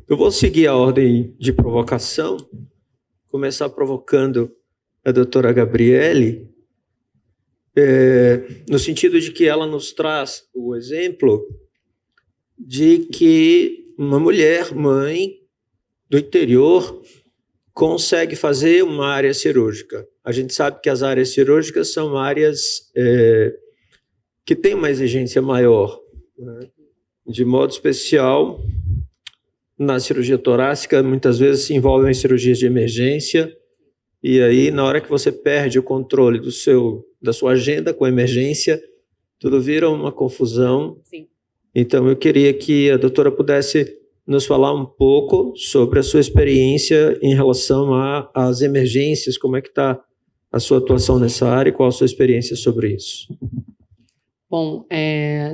Eu vou seguir a ordem de provocação, começar provocando a doutora Gabriele, no sentido de que ela nos traz o exemplo de que uma mulher, mãe do interior, consegue fazer uma área cirúrgica. A gente sabe que as áreas cirúrgicas são áreas que têm uma exigência maior, né? De modo especial, na cirurgia torácica, muitas vezes se envolvem em cirurgias de emergência, e aí, na hora que você perde o controle da sua agenda com a emergência, tudo vira uma confusão. Sim. Então, eu queria que a doutora pudesse nos falar um pouco sobre a sua experiência em relação às emergências, como é que está a sua atuação nessa área e qual a sua experiência sobre isso. Bom,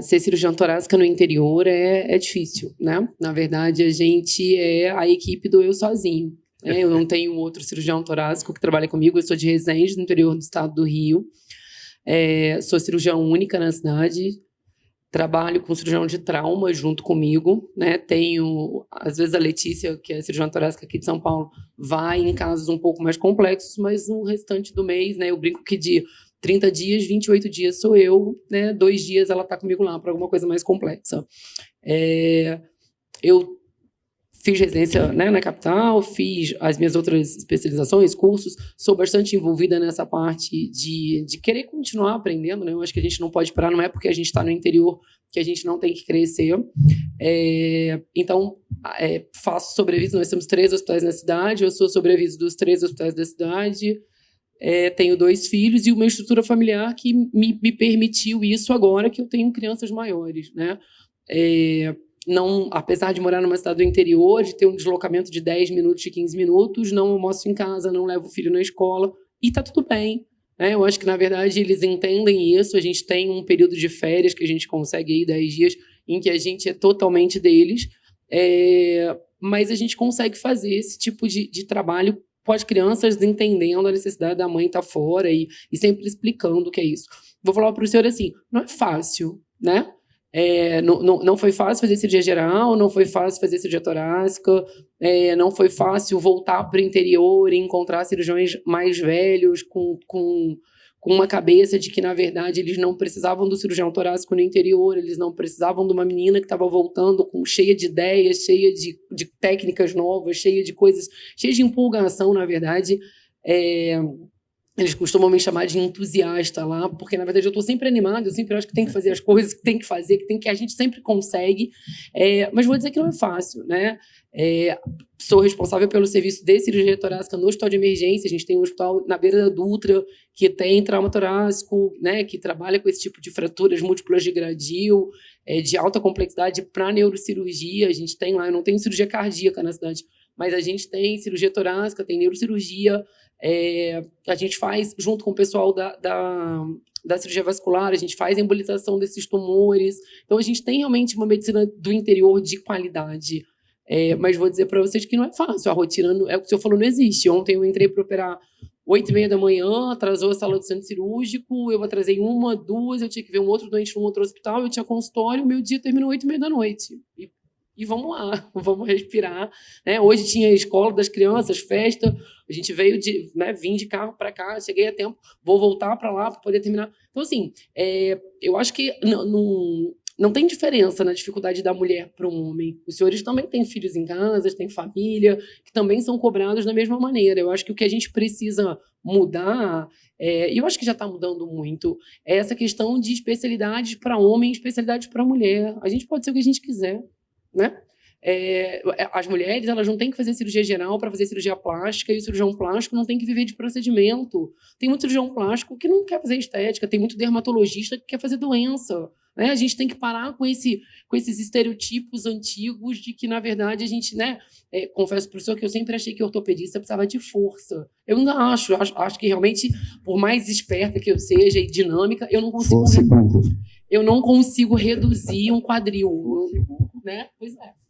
ser cirurgião torácica no interior é difícil, né? Na verdade, a gente é a equipe do eu sozinho. Eu não tenho outro cirurgião torácico que trabalha comigo, eu sou de Resende, no interior do estado do Rio. Sou cirurgião única na cidade, trabalho com cirurgião de trauma junto comigo, né? Tenho, às vezes, a Letícia, que é cirurgiã torácica aqui de São Paulo, vai em casos um pouco mais complexos, mas no restante do mês, né? Eu brinco que de 30 dias, 28 dias sou eu, né? 2 dias ela está comigo lá para alguma coisa mais complexa. Eu fiz residência, né, na capital, fiz as minhas outras especializações, cursos, sou bastante envolvida nessa parte de querer continuar aprendendo, né? Eu acho que a gente não pode parar, não é porque a gente está no interior que a gente não tem que crescer. Então, faço sobreaviso, nós temos 3 hospitais na cidade, eu sou sobreaviso dos 3 hospitais da cidade, tenho 2 filhos e uma estrutura familiar que me permitiu isso agora que eu tenho crianças maiores, né? Não, apesar de morar numa cidade do interior, de ter um deslocamento de 10 minutos, de 15 minutos, não almoço em casa, não levo o filho na escola, e tá tudo bem, né? Eu acho que, na verdade, eles entendem isso, a gente tem um período de férias que a gente consegue aí 10 dias, em que a gente é totalmente deles, mas a gente consegue fazer esse tipo de trabalho com as crianças entendendo a necessidade da mãe estar fora e sempre explicando o que é isso. Vou falar para o senhor assim, não é fácil, né? Não foi fácil fazer cirurgia geral, não foi fácil fazer cirurgia torácica, não foi fácil voltar para o interior e encontrar cirurgiões mais velhos com uma cabeça de que, na verdade, eles não precisavam do cirurgião torácico no interior, eles não precisavam de uma menina que estava voltando cheia de ideias, cheia de técnicas novas, cheia de coisas, cheia de empolgação, na verdade. Eles costumam me chamar de entusiasta lá, porque, na verdade, eu estou sempre animada, eu sempre acho que tem que fazer as coisas que tem que fazer, que a gente sempre consegue, mas vou dizer que não é fácil, né? Sou responsável pelo serviço de cirurgia torácica no hospital de emergência, a gente tem um hospital na beira da Dutra, que tem trauma torácico, né, que trabalha com esse tipo de fraturas múltiplas de gradil, de alta complexidade para neurocirurgia, a gente tem lá, eu não tenho cirurgia cardíaca na cidade, mas a gente tem cirurgia torácica, tem neurocirurgia, a gente faz, junto com o pessoal da cirurgia vascular, a gente faz a embolização desses tumores. Então, a gente tem realmente uma medicina do interior de qualidade. Mas vou dizer para vocês que não é fácil. A rotina, o que o senhor falou, não existe. Ontem eu entrei para operar 8h30 da manhã, atrasou a sala do centro cirúrgico, eu atrasei 1, 2, eu tinha que ver um outro doente num outro hospital, eu tinha consultório, meu dia terminou 8h30 da noite. E vamos lá, vamos respirar, né? Hoje tinha a escola das crianças, festa, a gente veio vim de carro para cá, cheguei a tempo, vou voltar para lá para poder terminar. Então, assim, eu acho que não tem diferença na dificuldade da mulher para um homem. Os senhores também têm filhos em casa, têm família, que também são cobrados da mesma maneira. Eu acho que o que a gente precisa mudar, e eu acho que já está mudando muito, é essa questão de especialidades para homem e especialidades para mulher. A gente pode ser o que a gente quiser, né? As mulheres, elas não têm que fazer cirurgia geral para fazer cirurgia plástica, e o cirurgião plástico não tem que viver de procedimento. Tem muito cirurgião plástico que não quer fazer estética, tem muito dermatologista que quer fazer doença, né? A gente tem que parar com esses estereotipos antigos de que, na verdade, a gente, né? Confesso para o senhor que eu sempre achei que ortopedista precisava de força. Eu ainda acho que realmente, por mais esperta que eu seja e dinâmica, eu não consigo reduzir um quadril, né? Pois é.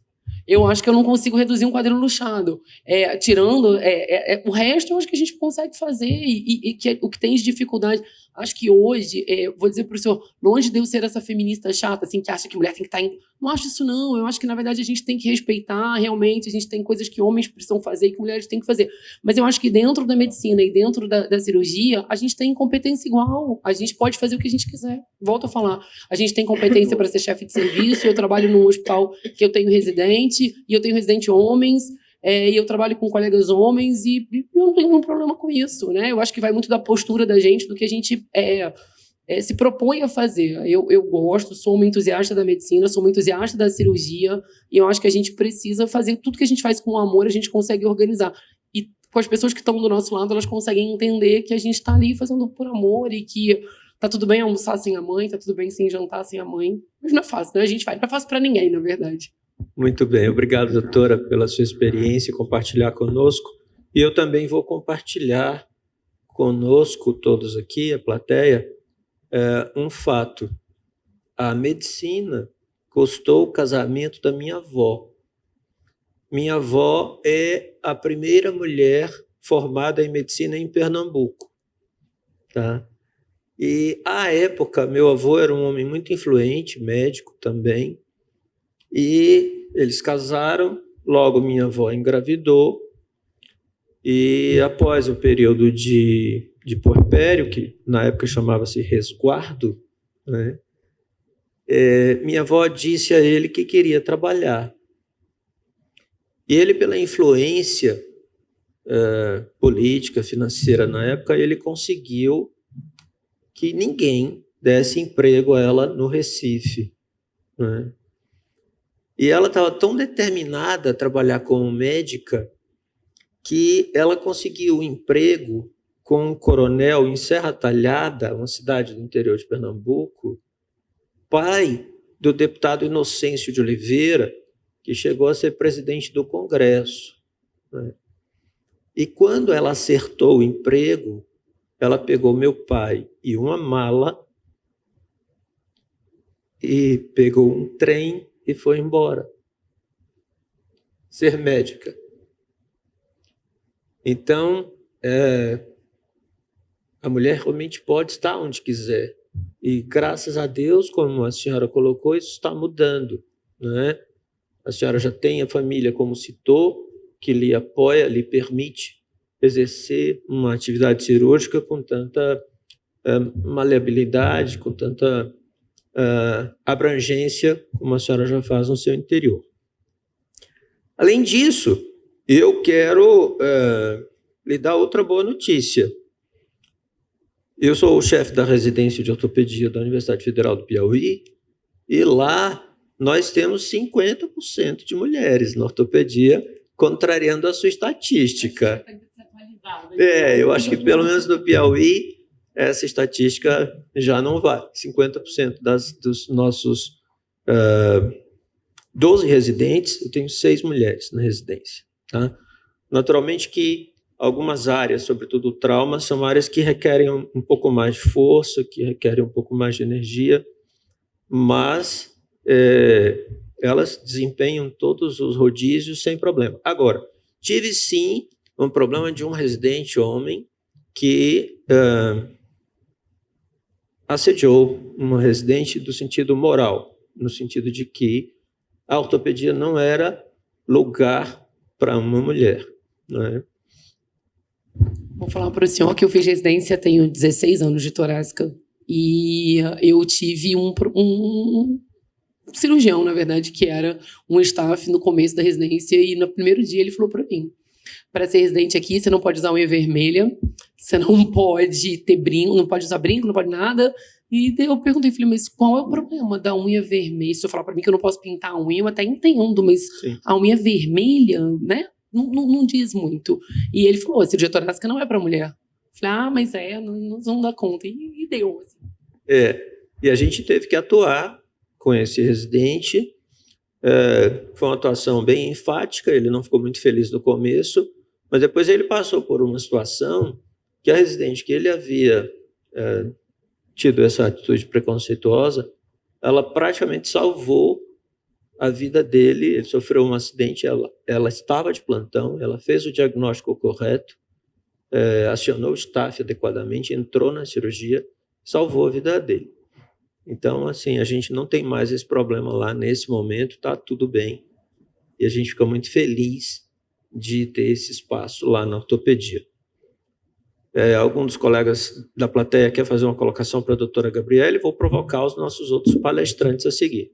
Eu acho que eu não consigo reduzir um quadril luxado. Tirando o resto, eu acho que a gente consegue fazer. O que tem de dificuldade. Acho que hoje, vou dizer para o senhor, longe de eu ser essa feminista chata, assim, que acha que mulher tem que estar em... Não acho isso, não. Eu acho que, na verdade, a gente tem que respeitar, realmente, a gente tem coisas que homens precisam fazer e que mulheres têm que fazer. Mas eu acho que dentro da medicina e dentro da cirurgia, a gente tem competência igual. A gente pode fazer o que a gente quiser. Volto a falar. A gente tem competência para ser chefe de serviço, eu trabalho num hospital que eu tenho residente, e eu tenho residente homens, e eu trabalho com colegas homens e eu não tenho nenhum problema com isso, né? Eu acho que vai muito da postura da gente, do que a gente se propõe a fazer. Eu gosto, sou uma entusiasta da medicina, sou uma entusiasta da cirurgia, e eu acho que a gente precisa fazer tudo que a gente faz com amor, a gente consegue organizar. E com as pessoas que estão do nosso lado, elas conseguem entender que a gente está ali fazendo por amor e que tá tudo bem almoçar sem a mãe, tá tudo bem sem jantar sem a mãe, mas não é fácil, né? A gente faz, não é fácil para ninguém, na verdade. Muito bem, obrigado, doutora, pela sua experiência, compartilhar conosco. E eu também vou compartilhar conosco, todos aqui, a plateia, um fato. A medicina custou o casamento da minha avó. Minha avó é a primeira mulher formada em medicina em Pernambuco. Tá? E, à época, meu avô era um homem muito influente, médico também, e eles casaram, logo minha avó engravidou, e após o período de puerpério, que na época chamava-se resguardo, né, minha avó disse a ele que queria trabalhar. E ele, pela influência política, financeira na época, ele conseguiu que ninguém desse emprego a ela no Recife, né? E ela estava tão determinada a trabalhar como médica que ela conseguiu um emprego com um coronel em Serra Talhada, uma cidade do interior de Pernambuco, pai do deputado Inocêncio de Oliveira, que chegou a ser presidente do Congresso, né? E quando ela acertou o emprego, ela pegou meu pai e uma mala e pegou um trem e foi embora. Ser médica. Então, a mulher realmente pode estar onde quiser. E, graças a Deus, como a senhora colocou, isso está mudando, né? A senhora já tem a família, como citou, que lhe apoia, lhe permite exercer uma atividade cirúrgica com tanta maleabilidade, com tanta abrangência, como a senhora já faz no seu interior. Além disso, eu quero lhe dar outra boa notícia. Eu sou o chefe da residência de ortopedia da Universidade Federal do Piauí, e lá nós temos 50% de mulheres na ortopedia, contrariando a sua estatística. Eu acho que pelo menos no Piauí, essa estatística já não vale. 50% dos nossos 12 residentes, eu tenho 6 mulheres na residência. Tá? Naturalmente que algumas áreas, sobretudo o trauma, são áreas que requerem um pouco mais de força, que requerem um pouco mais de energia, mas elas desempenham todos os rodízios sem problema. Agora, tive sim um problema de um residente homem que assediou uma residente do sentido moral, no sentido de que a ortopedia não era lugar para uma mulher, não é? Vou falar para o senhor que eu fiz residência, tenho 16 anos de torácica, e eu tive um cirurgião, na verdade, que era um staff no começo da residência, e no primeiro dia ele falou para mim: para ser residente aqui, você não pode usar unha vermelha, você não pode ter brinco, não pode usar brinco, não pode nada. E eu perguntei, falei, mas qual é o problema da unha vermelha? Se eu falar para mim que eu não posso pintar a unha, eu até entendo, mas sim, a unha vermelha, né? Não diz muito. E ele falou, a cirurgia torácica não é para mulher. Eu falei, mas não dá conta. E deu. Assim. E a gente teve que atuar com esse residente. Foi uma atuação bem enfática, ele não ficou muito feliz no começo, mas depois ele passou por uma situação que a residente que ele havia tido essa atitude preconceituosa, ela praticamente salvou a vida dele. Ele sofreu um acidente, ela estava de plantão, ela fez o diagnóstico correto, acionou o staff adequadamente, entrou na cirurgia salvou a vida dele. Então, assim, a gente não tem mais esse problema lá nesse momento, está tudo bem. E a gente fica muito feliz de ter esse espaço lá na ortopedia. Algum dos colegas da plateia quer fazer uma colocação para a doutora Gabriele, vou provocar os nossos outros palestrantes a seguir.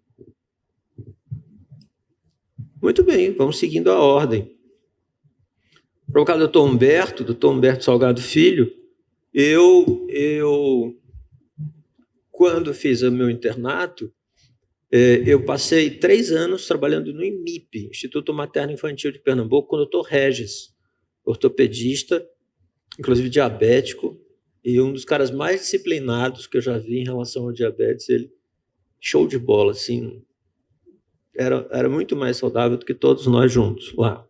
Muito bem, vamos seguindo a ordem. Provocado o doutor Humberto Salgado Filho, eu quando fiz o meu internato, eu passei 3 anos trabalhando no IMIP, Instituto Materno Infantil de Pernambuco, com o doutor Regis, ortopedista, inclusive diabético, e um dos caras mais disciplinados que eu já vi em relação ao diabetes. Ele, show de bola, assim, era muito mais saudável do que todos nós juntos lá.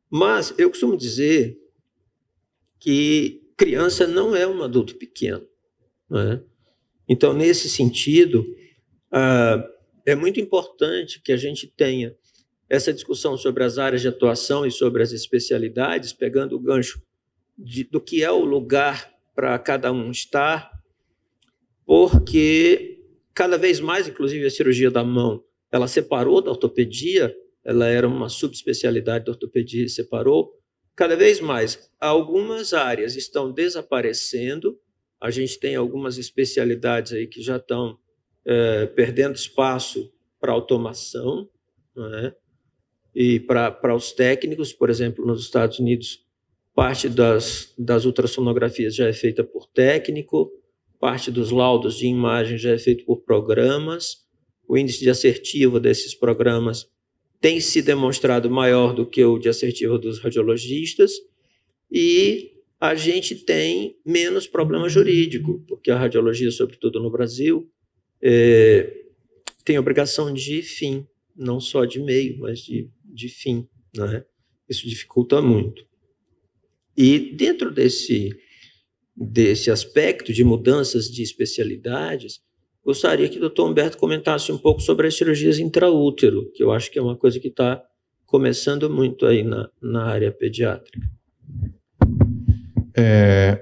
Mas eu costumo dizer que criança não é um adulto pequeno, não é? Então, nesse sentido, é muito importante que a gente tenha essa discussão sobre as áreas de atuação e sobre as especialidades, pegando o gancho do que é o lugar para cada um estar, porque cada vez mais, inclusive a cirurgia da mão, ela separou da ortopedia, ela era uma subespecialidade da ortopedia e separou. Cada vez mais, algumas áreas estão desaparecendo, a gente tem algumas especialidades aí que já estão perdendo espaço para automação, não é? E para os técnicos, por exemplo, nos Estados Unidos, parte das ultrassonografias já é feita por técnico, parte dos laudos de imagem já é feito por programas, o índice de assertivo desses programas tem se demonstrado maior do que o de assertivo dos radiologistas, e a gente tem menos problema jurídico, porque a radiologia, sobretudo no Brasil, tem obrigação de fim, não só de meio, mas de fim, né? Isso dificulta muito. E dentro desse aspecto de mudanças de especialidades, gostaria que o doutor Humberto comentasse um pouco sobre as cirurgias intraútero, que eu acho que é uma coisa que está começando muito aí na área pediátrica.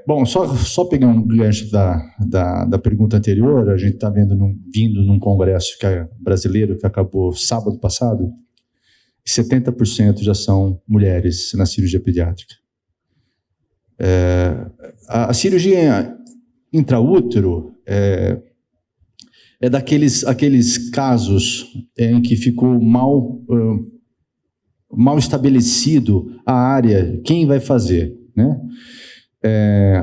Bom, só pegar um gancho da pergunta anterior, a gente está vindo num congresso brasileiro que acabou sábado passado, 70% já são mulheres na cirurgia pediátrica. A cirurgia intraútero é daqueles casos em que ficou mal estabelecido a área, quem vai fazer, né?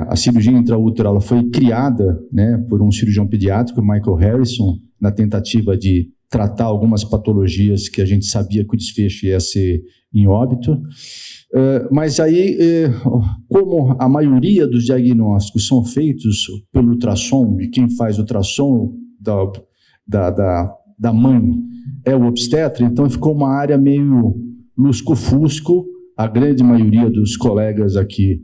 A cirurgia intraútero ela foi criada, né, por um cirurgião pediátrico, Michael Harrison, na tentativa de tratar algumas patologias que a gente sabia que o desfecho ia ser em óbito. Mas aí, como a maioria dos diagnósticos são feitos pelo ultrassom, e quem faz ultrassom da mãe é o obstetra, então ficou uma área meio lusco-fusco. A grande maioria dos colegas aqui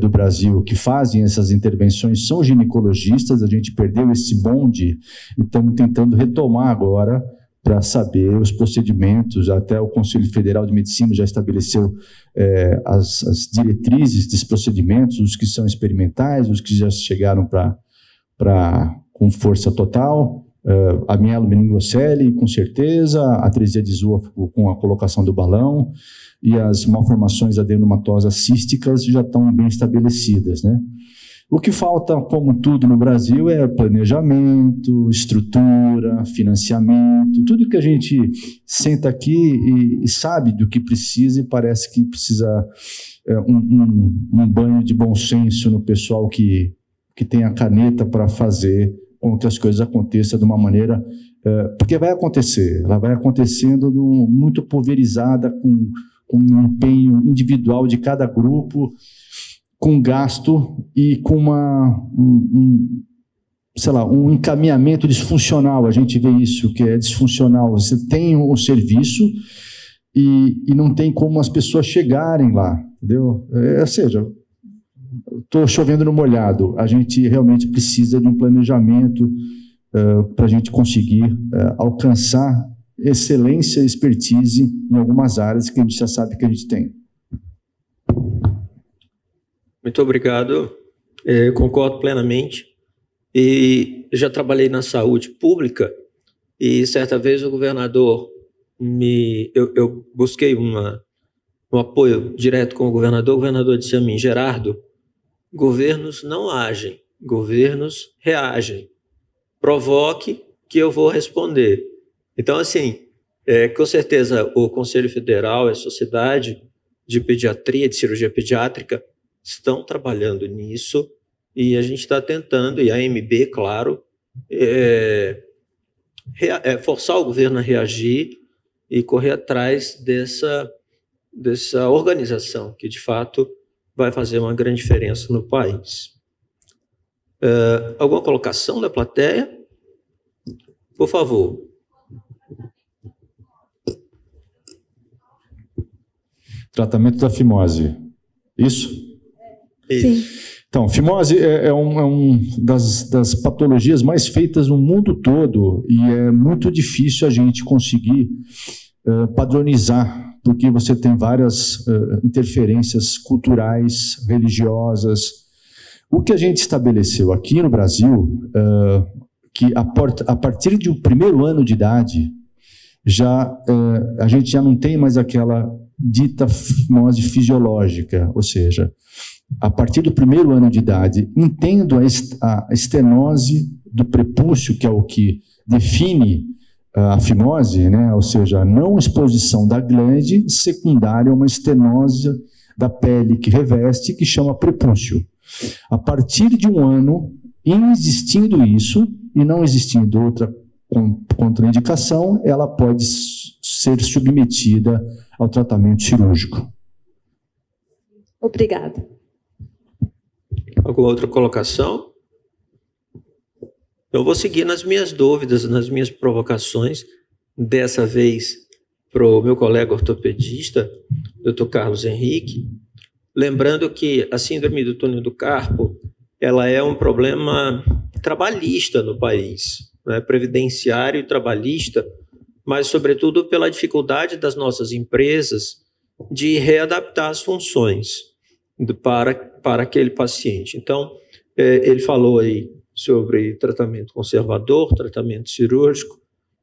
do Brasil que fazem essas intervenções são ginecologistas, a gente perdeu esse bonde e estamos tentando retomar agora para saber os procedimentos. Até o Conselho Federal de Medicina já estabeleceu as diretrizes dos procedimentos, os que são experimentais, os que já chegaram com força total, a mielomeningocele, com certeza, a atresia de esôfago com a colocação do balão, e as malformações adenomatosas císticas já estão bem estabelecidas, né? O que falta, como tudo no Brasil, é planejamento, estrutura, financiamento, tudo que a gente senta aqui e sabe do que precisa, e parece que precisa um banho de bom senso no pessoal que tem a caneta para fazer com que as coisas aconteçam de uma maneira... porque vai acontecer, ela vai acontecendo muito pulverizada, com um empenho individual de cada grupo, com gasto e com um encaminhamento disfuncional. A gente vê isso, que é disfuncional. Você tem o serviço e não tem como as pessoas chegarem lá, entendeu? Ou seja, estou chovendo no molhado. A gente realmente precisa de um planejamento para a gente conseguir alcançar excelência e expertise em algumas áreas que a gente já sabe que a gente tem. Muito obrigado, concordo plenamente. E já trabalhei na saúde pública e certa vez o governador eu busquei um apoio direto com o governador disse a mim: Gerardo, governos não agem, governos reagem. Provoque que eu vou responder. Então, assim, com certeza o Conselho Federal e a Sociedade de Pediatria, de Cirurgia Pediátrica, estão trabalhando nisso e a gente está tentando, e a AMB, claro, forçar o governo a reagir e correr atrás dessa organização que, de fato, vai fazer uma grande diferença no país. Alguma colocação da plateia? Por favor. Tratamento da fimose. Isso? Sim. Então, fimose é um das patologias mais feitas no mundo todo e é muito difícil a gente conseguir padronizar, porque você tem várias interferências culturais, religiosas. O que a gente estabeleceu aqui no Brasil, que a partir do primeiro ano de idade, a gente já não tem mais aquela dita fimose fisiológica, ou seja, a partir do primeiro ano de idade, entendo a estenose do prepúcio, que é o que define a fimose, né? Ou seja, a não exposição da glande secundária a uma estenose da pele que reveste, que chama prepúcio. A partir de um ano, existindo isso, e não existindo outra contraindicação, ela pode ser submetida ao tratamento cirúrgico. Obrigada. Alguma outra colocação? Eu vou seguir nas minhas dúvidas, nas minhas provocações, dessa vez para o meu colega ortopedista, Dr. Carlos Henrique, lembrando que a síndrome do túnel do carpo, ela é um problema trabalhista no país, né? Previdenciário e trabalhista, mas sobretudo pela dificuldade das nossas empresas de readaptar as funções para aquele paciente. Então, ele falou aí sobre tratamento conservador, tratamento cirúrgico.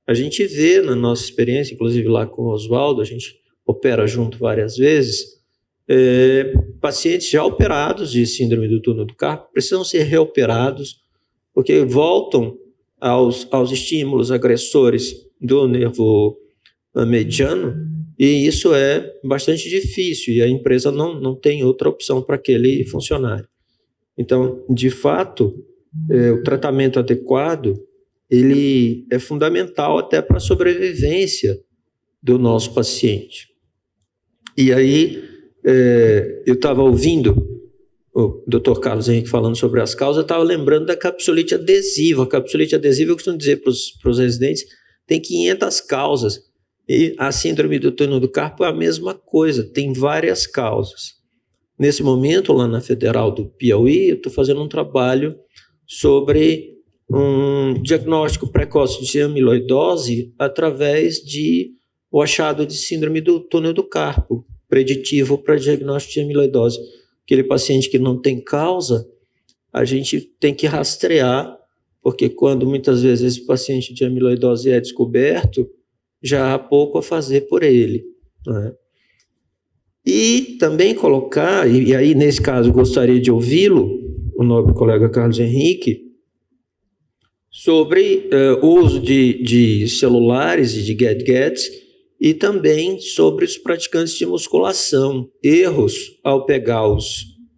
A gente vê na nossa experiência, inclusive lá com o Oswaldo, a gente opera junto várias vezes, pacientes já operados de síndrome do túnel do carpo precisam ser reoperados porque voltam aos estímulos agressores do nervo mediano, e isso é bastante difícil, e a empresa não tem outra opção para aquele funcionário. Então, de fato, o tratamento adequado, ele é fundamental até para a sobrevivência do nosso paciente. E aí, eu estava ouvindo o Dr. Carlos Henrique falando sobre as causas, eu estava lembrando da capsulite adesiva. A capsulite adesiva, eu costumo dizer para os residentes, tem 500 causas. E a síndrome do túnel do carpo é a mesma coisa, tem várias causas. Nesse momento, lá na Federal do Piauí, eu estou fazendo um trabalho sobre um diagnóstico precoce de amiloidose através de o achado de síndrome do túnel do carpo, preditivo para diagnóstico de amiloidose. Aquele paciente que não tem causa, a gente tem que rastrear, porque quando muitas vezes esse paciente de amiloidose é descoberto, já há pouco a fazer por ele, né? E também colocar, e aí nesse caso gostaria de ouvi-lo, o nobre colega Carlos Henrique, sobre o uso de celulares e de gadgets, e também sobre os praticantes de musculação, erros ao pegar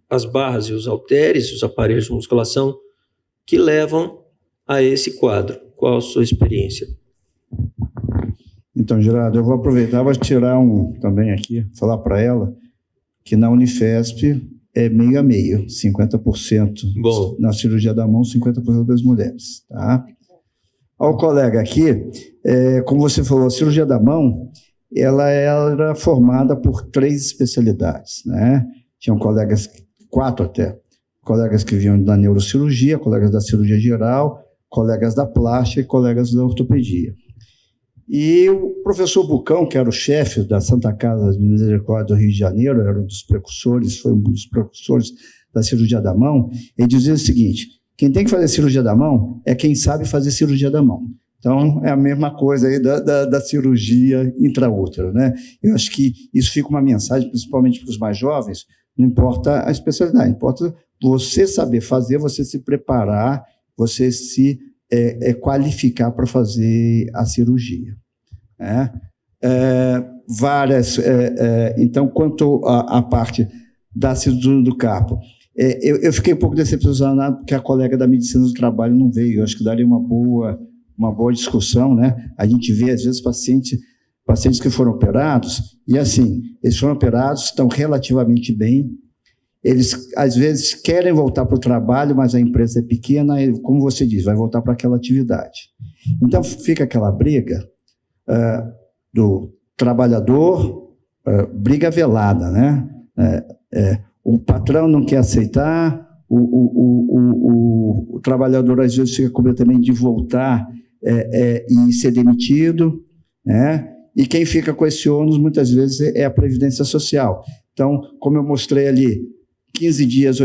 as barras e os halteres, os aparelhos de musculação, que levam a esse quadro. Qual a sua experiência? Então, Gerardo, eu vou aproveitar, vou tirar também aqui, falar para ela que na Unifesp é meio a meio, 50% Bom. Na cirurgia da mão, 50% das mulheres. Tá? Ao colega aqui, como você falou, a cirurgia da mão, ela era formada por 3 especialidades, né? Tinham colegas, 4 até, colegas que vinham da neurocirurgia, colegas da cirurgia geral, colegas da plástica e colegas da ortopedia. E o professor Bucão, que era o chefe da Santa Casa de Misericórdia do Rio de Janeiro, era um dos precursores, foi um dos precursores da cirurgia da mão, ele dizia o seguinte, Quem tem que fazer cirurgia da mão é quem sabe fazer cirurgia da mão. Então, é a mesma coisa aí da cirurgia intraútero, né? Eu acho que isso fica uma mensagem, principalmente para os mais jovens, não importa a especialidade, importa você saber fazer, você se preparar, você se qualificar para fazer a cirurgia. Né? Então, quanto à parte da cirurgia do carpo, eu fiquei um pouco decepcionado porque a colega da medicina do trabalho não veio. Eu acho que daria uma boa discussão, né? A gente vê, às vezes, pacientes que foram operados, e assim, eles foram operados, estão relativamente bem, eles, às vezes, querem voltar para o trabalho, mas a empresa é pequena, e, como você diz, vai voltar para aquela atividade. Então, fica aquela briga do trabalhador, briga velada, né? O patrão não quer aceitar, o trabalhador, às vezes, fica com medo também de voltar e ser demitido, né? E quem fica com esse ônus, muitas vezes, é a Previdência Social. Então, como eu mostrei ali, 15 dias,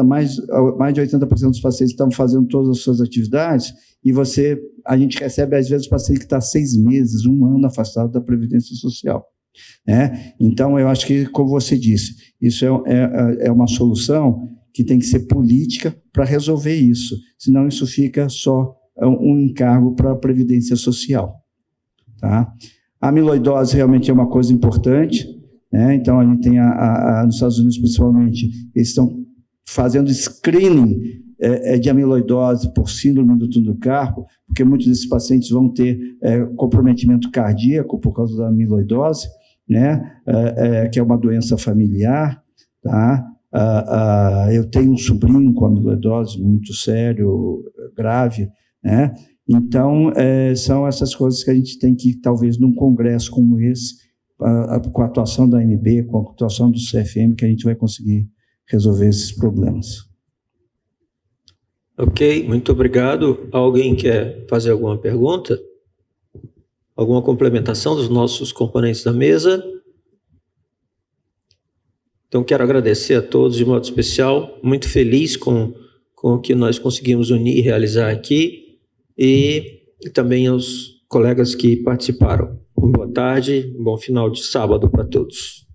mais de 80% dos pacientes estão fazendo todas as suas atividades, e a gente recebe, às vezes, o paciente que está 6 meses, 1 ano afastado da Previdência Social. Né? Então, eu acho que, como você disse, isso é uma solução que tem que ser política para resolver isso, senão isso fica só um encargo para a Previdência Social. Tá? A amiloidose realmente é uma coisa importante, né? Então, a gente tem, nos Estados Unidos, principalmente, eles estão fazendo screening de amiloidose por síndrome do túnel do carpo, porque muitos desses pacientes vão ter comprometimento cardíaco por causa da amiloidose, né? Que é uma doença familiar. Tá? Eu tenho um sobrinho com amiloidose muito sério, grave, né? Então, são essas coisas que a gente tem que, talvez, num congresso como esse, com a atuação da ANB, com a atuação do CFM, que a gente vai conseguir resolver esses problemas. Ok, muito obrigado. Alguém quer fazer alguma pergunta? Alguma complementação dos nossos componentes da mesa? Então, quero agradecer a todos de modo especial, muito feliz com o que nós conseguimos unir e realizar aqui, e também aos colegas que participaram. Boa tarde, bom final de sábado para todos.